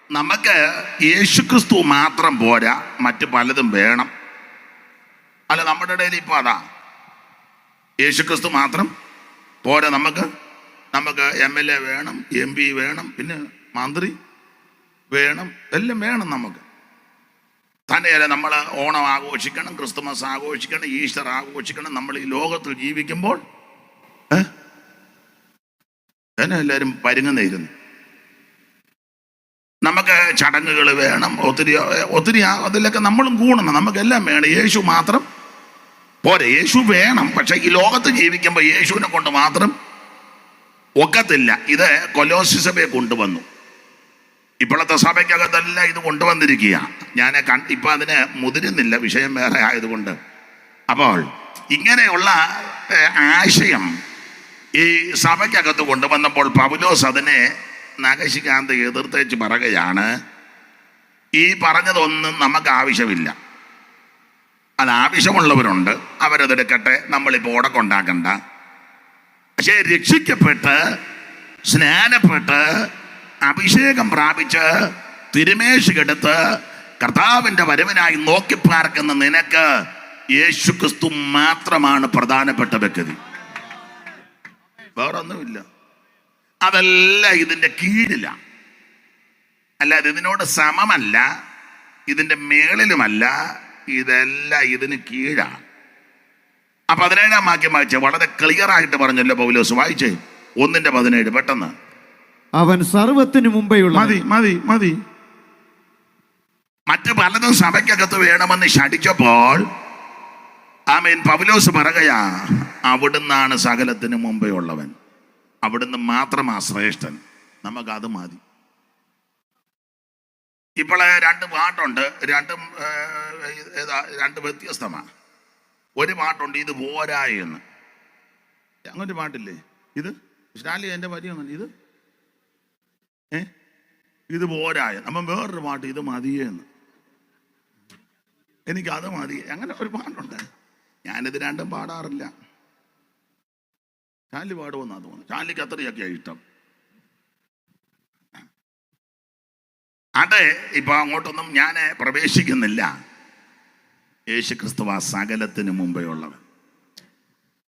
നമുക്ക് യേശുക്രിസ്തു മാത്രം പോരാ, മറ്റു പലതും വേണം. അല്ല, നമ്മുടെ ഇടയിൽ ഇപ്പോൾ അതാ, യേശുക്രിസ്തു മാത്രം പോരാ. നമുക്ക് MLA വേണം, MP വേണം, പിന്നെ മന്ത്രി വേണം, എല്ലാം വേണം നമുക്ക്. തന്നെയല്ല, നമ്മൾ ഓണം ആഘോഷിക്കണം, ക്രിസ്തുമസ് ആഘോഷിക്കണം, ഈസ്റ്റർ ആഘോഷിക്കണം. നമ്മൾ ഈ ലോകത്തിൽ ജീവിക്കുമ്പോൾ തന്നെ എല്ലാവരും പരുങ്ങുന്നിരുന്നു. നമുക്ക് ചടങ്ങുകൾ വേണം, ഒത്തിരി അതിലൊക്കെ നമ്മളും കൂടണം. നമുക്കെല്ലാം വേണം. യേശു മാത്രം പോരെ. യേശു വേണം, പക്ഷെ ഈ ലോകത്ത് ജീവിക്കുമ്പോൾ യേശുവിനെ കൊണ്ട് മാത്രം ഒക്കത്തില്ല. ഇത് കൊലോസ്യ സഭയെ കൊണ്ടുവന്നു. ഇപ്പോഴത്തെ സഭയ്ക്കകത്തെല്ലാം ഇത് കൊണ്ടുവന്നിരിക്കുക. ഞാൻ ഇപ്പം അതിന് മുതിരുന്നില്ല, വിഷയം വേറെ ആയതുകൊണ്ട്. അപ്പോൾ ഇങ്ങനെയുള്ള ആശയം ഈ സഭയ്ക്കകത്ത് കൊണ്ടുവന്നപ്പോൾ പൗലോസ് അതിനെ നഖശികാന്ത് എതിർത്തേച്ച് പറയുകയാണ്, ഈ പറഞ്ഞതൊന്നും നമുക്ക് ആവശ്യമില്ല. അത് ആവശ്യമുള്ളവരുണ്ട്, അവരതെടുക്കട്ടെ, നമ്മളിപ്പോൾ ഓടക്കൊണ്ടാക്കണ്ട. പക്ഷേ രക്ഷിക്കപ്പെട്ട് സ്നാനപ്പെട്ട് അഭിഷേകം പ്രാപിച്ച് തിരുമേശുകെടുത്ത് കർത്താവിൻ്റെ വരവിനായി നോക്കിപ്പാർക്കുന്ന നിനക്ക് യേശുക്രിസ്തു മാത്രമാണ് പ്രധാനപ്പെട്ട വ്യക്തി, വേറൊന്നുമില്ല. അതെല്ലാം ഇതിൻ്റെ കീഴിലാണ്. അല്ലാതെ ഇതിനോട് സമമല്ല, ഇതിൻ്റെ മേളിലുമല്ല, ഇതെല്ലാം ഇതിന് കീഴാണ്. അപ്പൊ 17-ാം വാക്യം വായിച്ചേ, വളരെ ക്ലിയർ ആയിട്ട് പറഞ്ഞല്ലോ പൗലോസ്. വായിച്ചേ 1:17 പെട്ടെന്ന്. അവൻ സർവ്വത്തിനു മുമ്പെയുള്ള മതി. മറ്റു പലതും സഭയ്ക്കകത്ത് വേണമെന്ന് ശഠിച്ചപ്പോൾ ആമേൻ പൗലോസ് പറയുകയാ, അവിടുന്നാണ് സകലത്തിന് മുമ്പേ ഉള്ളവൻ, അവിടുന്ന് മാത്രമാ ശ്രേഷ്ഠൻ, നമുക്കത് മതി. ഇപ്പോൾ 2 പാട്ടുണ്ട്, രണ്ട് വ്യത്യസ്തമാണ്. ഒരു പാട്ടുണ്ട്, ഇത് പോരാ എന്ന്. അങ്ങനൊരു പാട്ടില്ലേ, ഇത് സ്റ്റാലി എൻ്റെ വരിയൊന്നും, ഇത് പോരായ. അപ്പം വേറൊരു പാട്ട്, ഇത് മതിയെന്ന്, എനിക്കത് മതി. അങ്ങനെ ഒരു പാട്ടുണ്ട്. ഞാനിത് രണ്ടും പാടാറില്ല. ചാലി പാടുമെന്നാ തോന്നുന്നു. ചാലിക്ക് അത്രയൊക്കെയാണ് ഇഷ്ടം. അതെ, ഇപ്പൊ അങ്ങോട്ടൊന്നും ഞാൻ പ്രവേശിക്കുന്നില്ല. യേശുക്രിസ്തു സകലത്തിന് മുമ്പേ ഉള്ളവൻ.